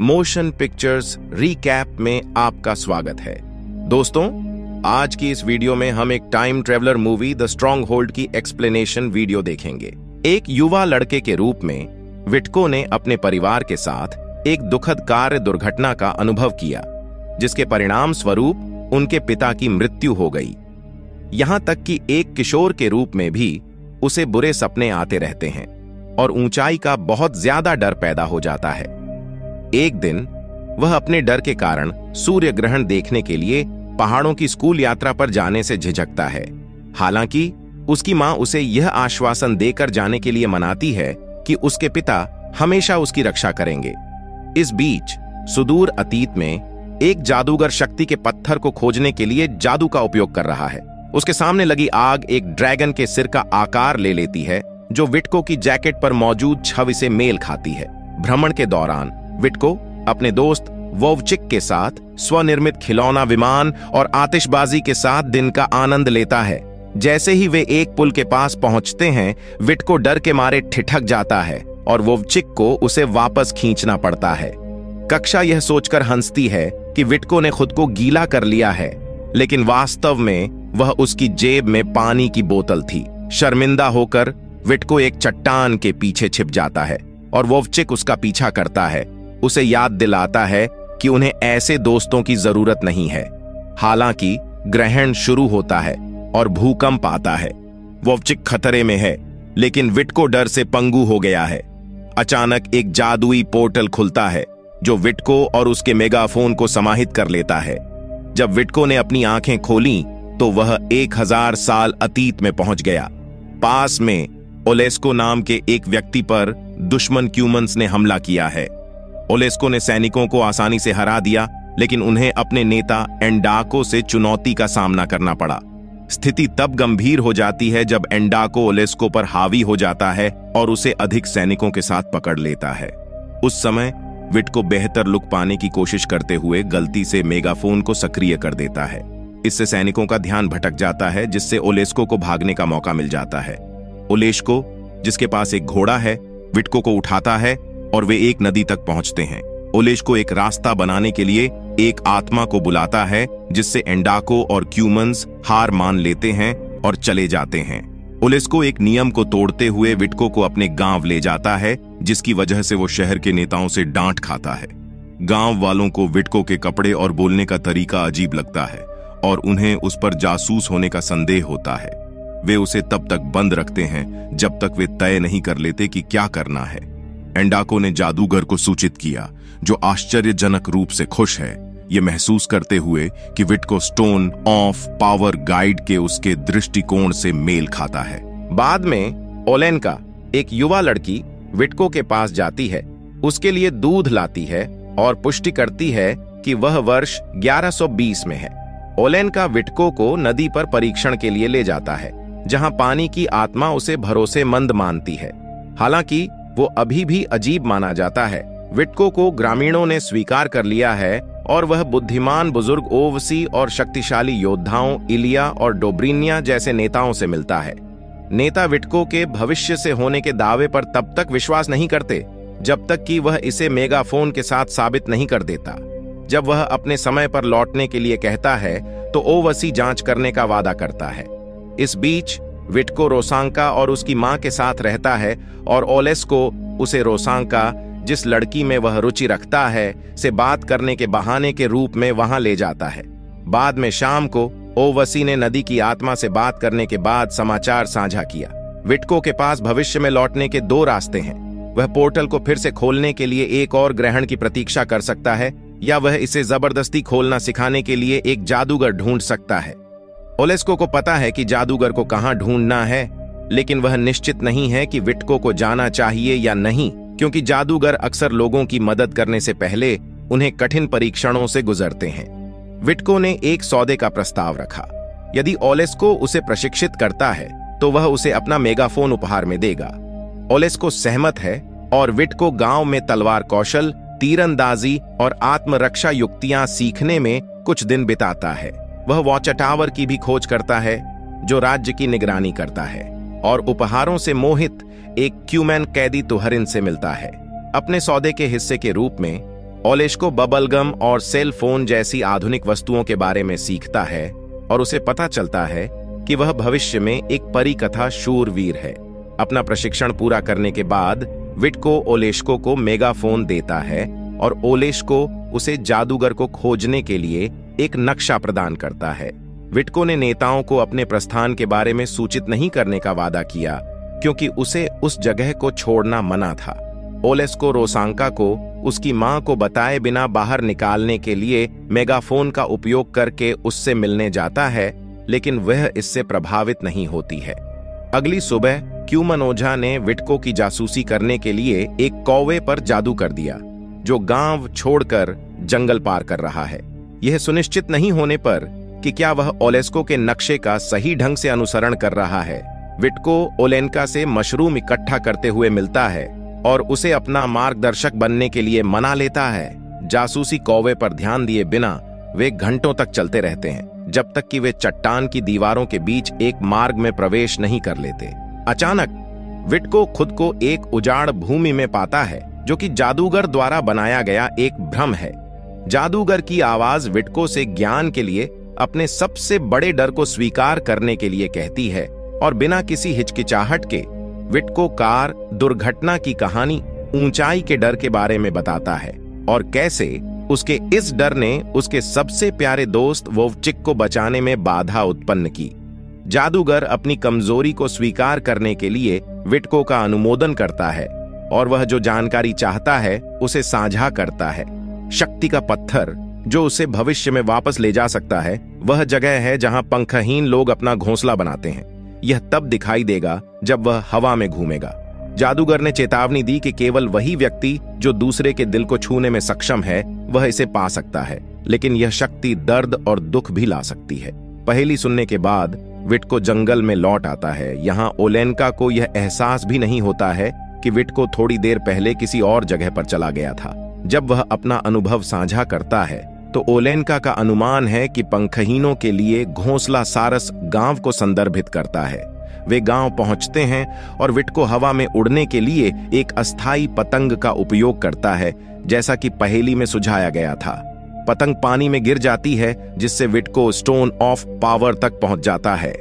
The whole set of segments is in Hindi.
मोशन पिक्चर्स रीकैप में आपका स्वागत है। दोस्तों, आज की इस वीडियो में हम एक time traveller movie the strong hold की एक्सप्लेनेशन वीडियो देखेंगे। एक युवा लड़के के रूप में विटको ने अपने परिवार के साथ एक दुखद कार्य दुर्घटना का अनुभव किया, जिसके परिणाम स्वरूप उनके पिता की मृत्यु हो गई। यहां तक कि एक किशोर के रूप में भी उसे बुरे सपने आते रहते हैं और ऊंचाई का बहुत ज्यादा डर पैदा हो जाता है। एक दिन वह अपने डर के कारण सूर्य ग्रहण देखने के लिए पहाड़ों की स्कूल यात्रा पर जाने से झिझकता है। हालांकि उसकी मां उसे यह आश्वासन देकर जाने के लिए मनाती है कि उसके पिता हमेशा उसकी रक्षा करेंगे। इस बीच सुदूर अतीत में एक जादूगर शक्ति के पत्थर को खोजने के लिए जादू का उपयोग कर रहा है। उसके सामने लगी आग एक ड्रैगन के सिर का आकार ले लेती है, जो विटको की जैकेट पर मौजूद छवि से मेल खाती है। भ्रमण के दौरान विटको अपने दोस्त वोवचिक के साथ स्वनिर्मित खिलौना विमान और आतिशबाजी के साथ दिन का आनंद लेता है। जैसे ही वे एक पुल के पास पहुंचते हैं, विटको डर के मारे ठिठक जाता है और वोवचिक को उसे वापस खींचना पड़ता है। कक्षा यह सोचकर हंसती है कि विटको ने खुद को गीला कर लिया है, लेकिन वास्तव में वह उसकी जेब में पानी की बोतल थी। शर्मिंदा होकर विटको एक चट्टान के पीछे छिप जाता है और वोवचिक उसका पीछा करता है, उसे याद दिलाता है कि उन्हें ऐसे दोस्तों की जरूरत नहीं है। हालांकि ग्रहण शुरू होता है और भूकंप आता है। वोवचिक खतरे में है, लेकिन विटको डर से पंगु हो गया है। अचानक एक जादुई पोर्टल खुलता है, जो विटको और उसके मेगाफोन को समाहित कर लेता है। जब विटको ने अपनी आंखें खोलीं, तो वह 1000 साल अतीत में पहुंच गया। पास में ओलेस्को नाम के एक व्यक्ति पर दुश्मन क्यूमन्स ने हमला किया है। ओलेस्को ने सैनिकों को आसानी से हरा दिया, लेकिन उन्हें अपने नेता एंडाको से चुनौती का सामना करना पड़ा। स्थिति तब गंभीर हो जाती है जब एंडाको ओलेस्को पर हावी हो जाता है और उसे अधिक सैनिकों के साथ पकड़ लेता है। उस समय विटको बेहतर लुक पाने की कोशिश करते हुए गलती से मेगाफोन को सक्रिय कर देता है। इससे सैनिकों का ध्यान भटक जाता है, जिससे ओलेस्को को भागने का मौका मिल जाता है। ओलेस्को, जिसके पास एक घोड़ा है, विटको को उठाता है और वे एक नदी तक पहुंचते हैं। ओलेस्को एक रास्ता बनाने के लिए एक आत्मा को बुलाता है, जिससे एंडाको और क्यूमन्स हार मान लेते हैं और चले जाते हैं। ओलेस्को एक नियम को तोड़ते हुए विटको को अपने गांव ले जाता है, जिसकी वजह से वो शहर के नेताओं से डांट खाता है। गांव वालों को विटको के कपड़े और बोलने का तरीका अजीब लगता है और उन्हें उस पर जासूस होने का संदेह होता है। वे उसे तब तक बंद रखते हैं जब तक वे तय नहीं कर लेते कि क्या करना है। एंडाको ने जादूगर को सूचित किया, जो आश्चर्यजनक रूप से खुश है, ये महसूस करते हुए कि विटको स्टोन ऑफ पावर गाइड के उसके दृष्टिकोण से मेल खाता है। बाद में ओलेनका, एक युवा लड़की, विटको के पास जाती है, उसके लिए दूध लाती है और पुष्टि करती है कि वह वर्ष 1120 में है। ओलेनका विटको को नदी पर परीक्षण के लिए ले जाता है, जहां पानी की आत्मा उसे भरोसेमंद मानती है। हालांकि वो अभी भी अजीब माना जाता है। विटको को ग्रामीणों ने स्वीकार कर लिया है और वह बुद्धिमान बुजुर्ग ओवसी और शक्तिशाली योद्धाओं इलिया और डोब्रिनिया जैसे नेताओं से मिलता है। नेता विटको के भविष्य से होने के दावे पर तब तक विश्वास नहीं करते जब तक कि वह इसे मेगाफोन के साथ साबित नहीं कर देता। जब वह अपने समय पर लौटने के लिए कहता है, तो ओवसी जांच करने का वादा करता है। इस बीच विटको रोसांका और उसकी मां के साथ रहता है और ओलेस्को उसे रोसांका, जिस लड़की में वह रुचि रखता है, से बात करने के बहाने के रूप में वहां ले जाता है। बाद में शाम को ओवसी ने नदी की आत्मा से बात करने के बाद समाचार साझा किया। विटको के पास भविष्य में लौटने के 2 रास्ते हैं। वह पोर्टल को फिर से खोलने के लिए एक और ग्रहण की प्रतीक्षा कर सकता है, या वह इसे जबरदस्ती खोलना सिखाने के लिए एक जादूगर ढूंढ सकता है। ओलेस्को को पता है कि जादूगर को कहां ढूंढना है, लेकिन वह निश्चित नहीं है कि विटको को जाना चाहिए या नहीं, क्योंकि जादूगर अक्सर लोगों की मदद करने से पहले उन्हें कठिन परीक्षणों से गुजरते हैं। विटको ने एक सौदे का प्रस्ताव रखा। यदि ओलेस्को उसे प्रशिक्षित करता है, तो वह उसे अपना मेगाफोन उपहार में देगा। ओलेस्को सहमत है और विटको गांव में तलवार कौशल, तीरंदाजी और आत्मरक्षा युक्तियां सीखने में कुछ दिन बिताता है। वह वॉच टावर की भी खोज करता है, जो राज्य की निगरानी करता है, और उपहारों से मोहित एक क्यूमैन कैदी तुहरिन से मिलता है। अपने सौदे के हिस्से के रूप में ओलेश्को बबलगम और सेल फोन जैसी आधुनिक वस्तुओं के बारे में सीखता है और उसे पता चलता है कि वह भविष्य में एक परिकथा शूरवीर है। अपना प्रशिक्षण पूरा करने के बाद विटको ओलेश्को को मेगाफोन देता है और ओलेश्को उसे जादूगर को खोजने के लिए एक नक्शा प्रदान करता है। विटको ने नेताओं को अपने प्रस्थान के बारे में सूचित नहीं करने का वादा किया क्योंकि उसे उस जगह को छोड़ना मना था। ओलेश्को रोसांका को उसकी मां को बताए बिना बाहर निकालने के लिए मेगाफोन का उपयोग करके उससे मिलने जाता है, लेकिन वह इससे प्रभावित नहीं होती है। अगली सुबह क्यूमन ओझा ने विटको की जासूसी करने के लिए एक कौवे पर जादू कर दिया जो गांव छोड़कर जंगल पार कर रहा है। यह सुनिश्चित नहीं होने पर कि क्या वह ओलेश्को के नक्शे का सही ढंग से अनुसरण कर रहा है, विटको ओलेन्का से मशरूम इकट्ठा करते हुए मिलता है और उसे अपना मार्गदर्शक बनने के लिए मना लेता है। जासूसी कौवे पर ध्यान दिए बिना वे घंटों तक चलते रहते हैं जब तक कि वे चट्टान की दीवारों के बीच एक मार्ग में प्रवेश नहीं कर लेते। अचानक विटको खुद को एक उजाड़ भूमि में पाता है जो कि जादूगर द्वारा बनाया गया एक भ्रम है। जादूगर की आवाज विटको से ज्ञान के लिए अपने सबसे बड़े डर को स्वीकार करने के लिए कहती है और बिना किसी हिचकिचाहट के विटको कार दुर्घटना की कहानी ऊंचाई के डर के बारे में बताता है और कैसे उसके इस डर ने उसके सबसे प्यारे दोस्त वोवचिक को बचाने में बाधा उत्पन्न की। जादूगर अपनी कमजोरी को स्वीकार करने के लिए विटको का अनुमोदन करता है और वह जो जानकारी चाहता है उसे साझा करता है। शक्ति का पत्थर जो उसे भविष्य में वापस ले जा सकता है वह जगह है जहां पंखहीन लोग अपना घोंसला बनाते हैं। यह तब दिखाई देगा जब वह हवा में घूमेगा। जादूगर ने चेतावनी दी कि केवल वही व्यक्ति जो दूसरे के दिल को छूने में सक्षम है वह इसे पा सकता है, लेकिन यह शक्ति दर्द और दुख भी ला सकती है। पहेली सुनने के बाद विटको जंगल में लौट आता है। यहाँ ओलेन्का को यह एहसास भी नहीं होता है कि विटको थोड़ी देर पहले किसी और जगह पर चला गया था। जब वह अपना अनुभव साझा करता है तो ओलेन्का का अनुमान है कि पंखहीनों के लिए घोंसला सारस गांव को संदर्भित करता है। वे गांव पहुंचते हैं और विटको हवा में उड़ने के लिए एक अस्थाई पतंग का उपयोग करता है, जैसा कि पहेली में सुझाया गया था। पतंग पानी में गिर जाती है जिससे विटको स्टोन ऑफ पावर तक पहुंच जाता है।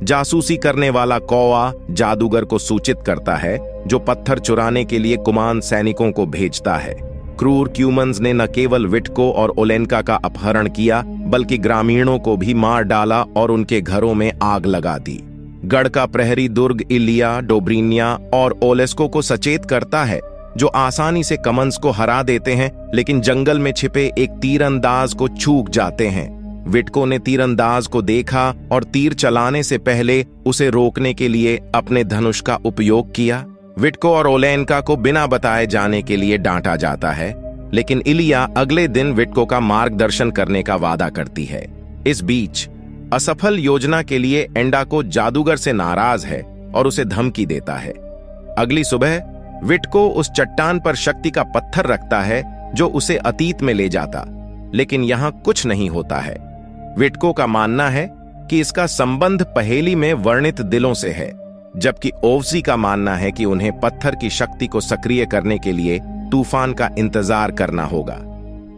जासूसी करने वाला कौवा जादूगर को सूचित करता है जो पत्थर चुराने के लिए कुमान सैनिकों को भेजता है। क्रूर क्यूमन्स ने न केवल विटको और ओलेन्का का अपहरण किया बल्कि ग्रामीणों को भी मार डाला और उनके घरों में आग लगा दी। गढ़ का प्रहरी दुर्ग इलिया, डोब्रिनिया और ओलेश्को को सचेत करता है जो आसानी से कमन्स को हरा देते हैं लेकिन जंगल में छिपे एक तीरंदाज को चूक जाते हैं। विटको ने तीरंदाज को देखा और तीर चलाने से पहले उसे रोकने के लिए अपने धनुष का उपयोग किया। विटको और ओलेन्का को बिना बताए जाने के लिए डांटा जाता है, लेकिन इलिया अगले दिन विटको का मार्गदर्शन करने का वादा करती है। इस बीच असफल योजना के लिए एंडाको जादूगर से नाराज है और उसे धमकी देता है। अगली सुबह विटको उस चट्टान पर शक्ति का पत्थर रखता है जो उसे अतीत में ले जाता, लेकिन यहां कुछ नहीं होता है। विटको का मानना है कि इसका संबंध पहेली में वर्णित दिलों से है, जबकि ओवसी का मानना है कि उन्हें पत्थर की शक्ति को सक्रिय करने के लिए तूफान का इंतजार करना होगा।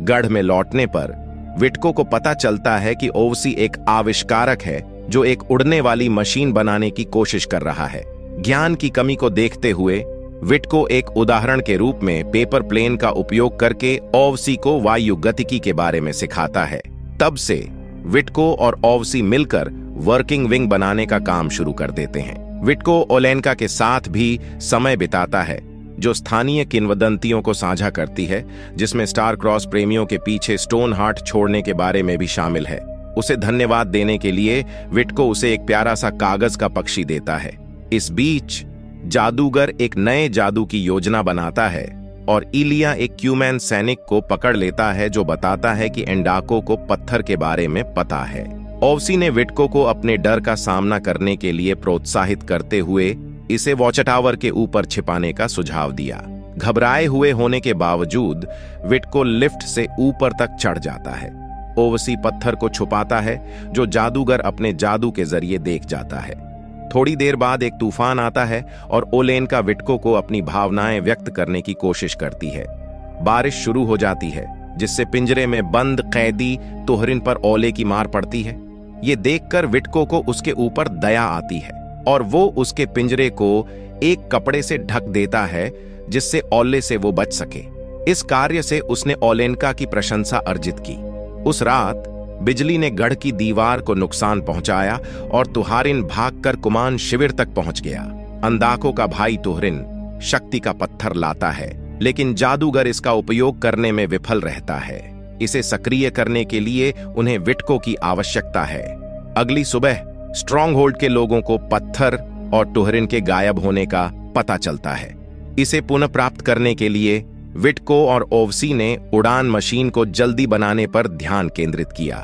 गढ़ में लौटने पर विटको को पता चलता है कि ओवसी एक आविष्कारक है जो एक उड़ने वाली मशीन बनाने की कोशिश कर रहा है। ज्ञान की कमी को देखते हुए विटको एक उदाहरण के रूप में पेपर प्लेन का उपयोग करके ओवसी को वायु गतिकी के बारे में सिखाता है। तब से विटको और ओवसी मिलकर वर्किंग विंग बनाने का काम शुरू कर देते हैं। विटको ओलेन्का के साथ भी समय बिताता है जो स्थानीय किंवदंतियों को साझा करती है, जिसमें स्टार क्रॉस प्रेमियों के पीछे स्टोन हार्ट छोड़ने के बारे में भी शामिल है। उसे धन्यवाद देने के लिए विटको उसे एक प्यारा सा कागज का पक्षी देता है। इस बीच जादूगर एक नए जादू की योजना बनाता है और इलिया एक क्यूमैन सैनिक को पकड़ लेता है जो बताता है कि एंडाको को पत्थर के बारे में पता है। ओवसी ने विटको को अपने डर का सामना करने के लिए प्रोत्साहित करते हुए इसे वॉच टावर के ऊपर छिपाने का सुझाव दिया। घबराए हुए होने के बावजूद विटको लिफ्ट से ऊपर तक चढ़ जाता है। ओवसी पत्थर को छुपाता है जो जादूगर अपने जादू के जरिए देख जाता है। थोड़ी देर बाद एक तूफान आता है और ओलेन्का विटको को अपनी भावनाएं व्यक्त करने की कोशिश करती है। बारिश शुरू हो जाती है, जिससे पिंजरे में बंद कैदी तुहरिन पर ओले की मार पड़ती है। ये देखकर विटको को उसके ऊपर दया आती है और वो उसके पिंजरे को एक कपड़े से ढक देता है, जिससे ओले से वो बच सके। इस कार्य से उसने ओलेनका की प्रशंसा अर्जित की। उस रात बिजली ने गढ़ की दीवार को नुकसान पहुंचाया और तुहारिन भागकर कुमान शिविर तक पहुंच गया। अंदाको का भाई तुहरिन शक्ति का पत्थर लाता है, लेकिन जादूगर इसका उपयोग करने में विफल रहता है। इसे सक्रिय करने के लिए उन्हें विटको की आवश्यकता है। अगली सुबह स्ट्रॉन्ग होल्ड के लोगों को पत्थर और तुहरिन के गायब होने का पता चलता है। इसे पुनः प्राप्त करने के लिए विटको और ओवसी ने उड़ान मशीन को जल्दी बनाने पर ध्यान केंद्रित किया।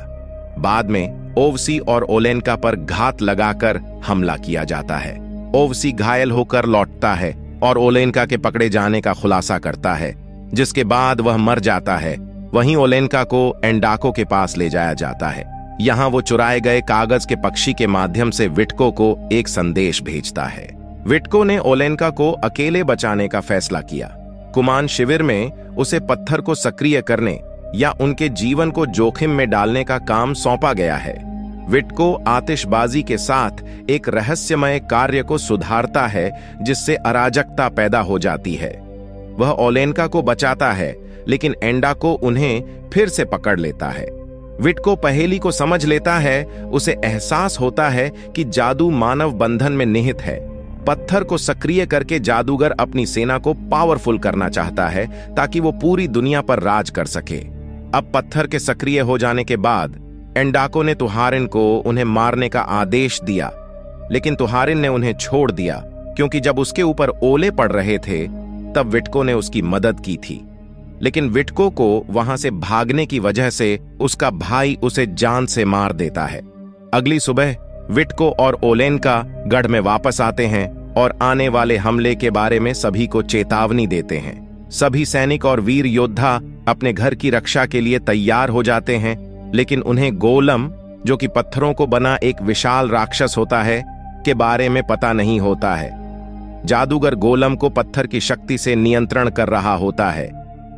बाद में ओवसी और ओलेनका पर घात लगाकर हमला किया जाता है। ओवसी घायल होकर लौटता है और ओलेनका के पकड़े जाने का खुलासा करता है, जिसके बाद वह मर जाता है। वहीं ओलेनका को एंडाको के पास ले जाया जाता है। यहां वो चुराए गए कागज के पक्षी के माध्यम से विटको को एक संदेश भेजता है। विटको ने ओलेनका को अकेले बचाने का फैसला किया। कुमान शिविर में उसे पत्थर को सक्रिय करने या उनके जीवन को जोखिम में डालने का काम सौंपा गया है। विटको आतिशबाजी के साथ एक रहस्यमय कार्य को सुधारता है, जिससे अराजकता पैदा हो जाती है। वह ओलेनका को बचाता है, लेकिन एंडाको उन्हें फिर से पकड़ लेता है। विटको पहेली को समझ लेता है। उसे एहसास होता है कि जादू मानव बंधन में निहित है। पत्थर को सक्रिय करके जादूगर अपनी सेना को पावरफुल करना चाहता है, ताकि वो पूरी दुनिया पर राज कर सके। अब पत्थर के सक्रिय हो जाने के बाद एंडाको ने तुहारिन को उन्हें मारने का आदेश दिया, लेकिन तुहारिन ने उन्हें छोड़ दिया, क्योंकि जब उसके ऊपर ओले पड़ रहे थे तब विटको ने उसकी मदद की थी। लेकिन विटको को वहां से भागने की वजह से उसका भाई उसे जान से मार देता है। अगली सुबह विटको और ओलेनका गढ़ में वापस आते हैं और आने वाले हमले के बारे में सभी को चेतावनी देते हैं। सभी सैनिक और वीर योद्धा अपने घर की रक्षा के लिए तैयार हो जाते हैं, लेकिन उन्हें गोलम, जो कि पत्थरों को बना एक विशाल राक्षस होता है, के बारे में पता नहीं होता है। जादूगर गोलम को पत्थर की शक्ति से नियंत्रण कर रहा होता है।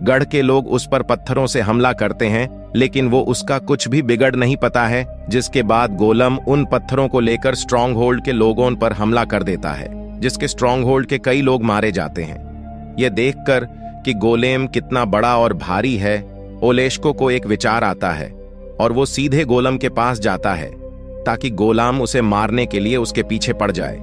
गढ़ के लोग उस पर पत्थरों से हमला करते हैं, लेकिन वो उसका कुछ भी बिगड़ नहीं पाता है, जिसके बाद गोलम उन पत्थरों को लेकर स्ट्रॉन्ग होल्ड के लोगों पर हमला कर देता है, जिसके स्ट्रॉन्ग होल्ड के कई लोग मारे जाते हैं। यह देखकर कि गोलेम कितना बड़ा और भारी है, ओलेशको को एक विचार आता है और वो सीधे गोलम के पास जाता है ताकि गोलम उसे मारने के लिए उसके पीछे पड़ जाए।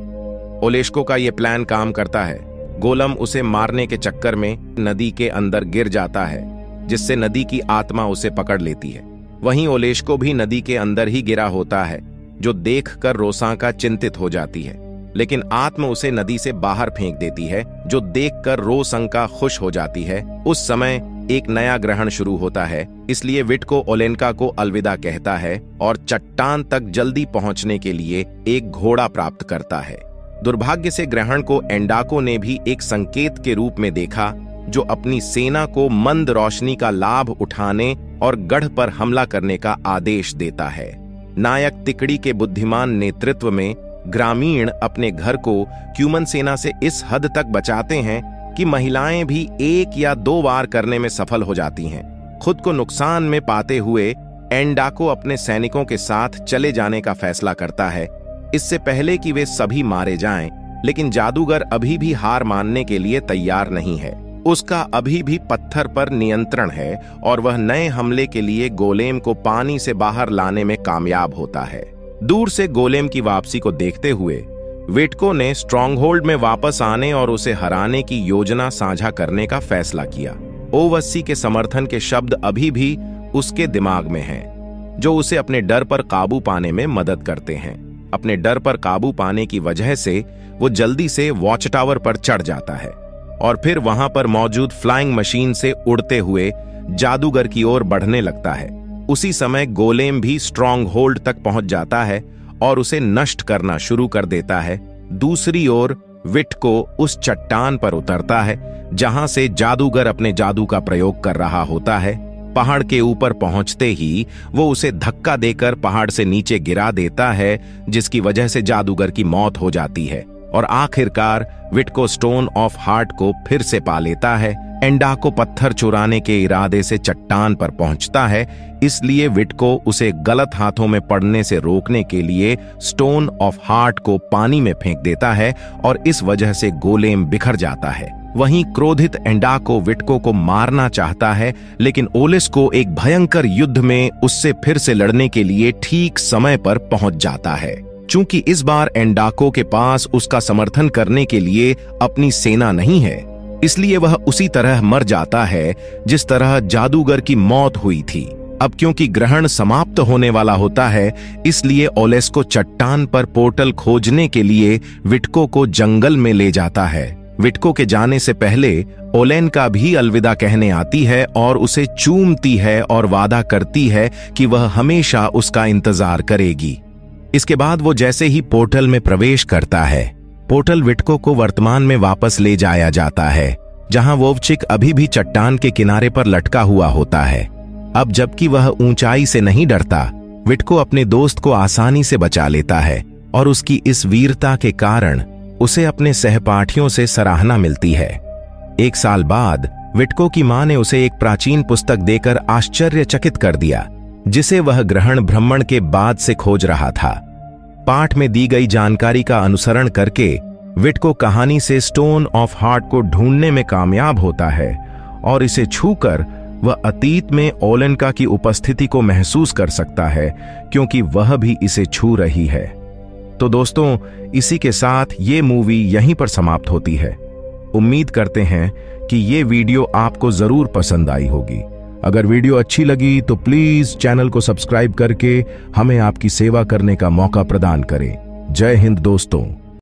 ओलेशको का यह प्लान काम करता है। गोलम उसे मारने के चक्कर में नदी के अंदर गिर जाता है, जिससे नदी की आत्मा उसे पकड़ लेती है। वहीं ओलेशको भी नदी के अंदर ही गिरा होता है, जो देखकर रोसांका चिंतित हो जाती है, लेकिन आत्मा उसे नदी से बाहर फेंक देती है, जो देखकर रोसांका खुश हो जाती है। उस समय एक नया ग्रहण शुरू होता है, इसलिए विटको ओलेनका को अलविदा कहता है और चट्टान तक जल्दी पहुंचने के लिए एक घोड़ा प्राप्त करता है। दुर्भाग्य से ग्रहण को एंडाको ने भी एक संकेत के रूप में देखा, जो अपनी सेना को मंद रोशनी का लाभ उठाने और गढ़ पर हमला करने का आदेश देता है। नायक तिकड़ी के बुद्धिमान नेतृत्व में ग्रामीण अपने घर को क्यूमन सेना से इस हद तक बचाते हैं कि महिलाएं भी 1 या 2 वार करने में सफल हो जाती हैं। खुद को नुकसान में पाते हुए एंडाको अपने सैनिकों के साथ चले जाने का फैसला करता है, इससे पहले कि वे सभी मारे जाएं। लेकिन जादूगर अभी भी हार मानने के लिए तैयार नहीं है। उसका अभी भी पत्थर पर नियंत्रण है और वह नए हमले के लिए गोलेम को पानी से बाहर लाने में कामयाब होता है। दूर से गोलेम की वापसी को देखते हुए विटको ने स्ट्रॉन्गहोल्ड में वापस आने और उसे हराने की योजना साझा करने का फैसला किया। ओवस्सी के समर्थन के शब्द अभी भी उसके दिमाग में हैं, जो उसे अपने डर पर काबू पाने में मदद करते हैं। अपने डर पर काबू पाने की वजह से वो जल्दी से वॉच टावर पर चढ़ जाता है और फिर वहां पर मौजूद फ्लाइंग मशीन से उड़ते हुए जादूगर की ओर बढ़ने लगता है। उसी समय गोलेम भी स्ट्रॉन्ग होल्ड तक पहुंच जाता है और उसे नष्ट करना शुरू कर देता है। दूसरी ओर विटको उस चट्टान पर उतरता है जहां से जादूगर अपने जादू का प्रयोग कर रहा होता है। पहाड़ के ऊपर पहुंचते ही वो उसे धक्का देकर पहाड़ से नीचे गिरा देता है, जिसकी वजह से जादूगर की मौत हो जाती है और आखिरकार विटको स्टोन ऑफ हार्ट को फिर से पा लेता है, एंडाको पत्थर चुराने के इरादे से चट्टान पर पहुंचता है, इसलिए विटको उसे गलत हाथों में पड़ने से रोकने के लिए स्टोन ऑफ हार्ट को पानी में फेंक देता है और इस वजह से गोलेम बिखर जाता है। वहीं क्रोधित एंडाको विटको को मारना चाहता है, लेकिन ओलेस्को एक भयंकर युद्ध में उससे फिर से लड़ने के लिए ठीक समय पर पहुंच जाता है। चूंकि इस बार एंडाको के पास उसका समर्थन करने के लिए अपनी सेना नहीं है, इसलिए वह उसी तरह मर जाता है जिस तरह जादूगर की मौत हुई थी। अब क्योंकि ग्रहण समाप्त होने वाला होता है, इसलिए ओलेस्को चट्टान पर पोर्टल खोजने के लिए विटको को जंगल में ले जाता है। विटको के जाने से पहले ओलेन का भी अलविदा कहने आती है और उसे चूमती है और वादा करती है कि वह हमेशा उसका इंतजार करेगी। इसके बाद वो जैसे ही पोर्टल में प्रवेश करता है, पोर्टल विटको को वर्तमान में वापस ले जाया जाता है, जहां वोवचिक अभी भी चट्टान के किनारे पर लटका हुआ होता है। अब जबकि वह ऊंचाई से नहीं डरता, विटको अपने दोस्त को आसानी से बचा लेता है और उसकी इस वीरता के कारण उसे अपने सहपाठियों से सराहना मिलती है। 1 साल बाद विटको की मां ने उसे एक प्राचीन पुस्तक देकर आश्चर्यचकित कर दिया, जिसे वह ग्रहण भ्रमण के बाद से खोज रहा था। पाठ में दी गई जानकारी का अनुसरण करके विटको कहानी से स्टोन ऑफ हार्ट को ढूंढने में कामयाब होता है और इसे छूकर वह अतीत में ओलेन्का की उपस्थिति को महसूस कर सकता है, क्योंकि वह भी इसे छू रही है। तो दोस्तों, इसी के साथ ये मूवी यहीं पर समाप्त होती है। उम्मीद करते हैं कि ये वीडियो आपको जरूर पसंद आई होगी। अगर वीडियो अच्छी लगी तो प्लीज चैनल को सब्सक्राइब करके हमें आपकी सेवा करने का मौका प्रदान करें। जय हिंद दोस्तों।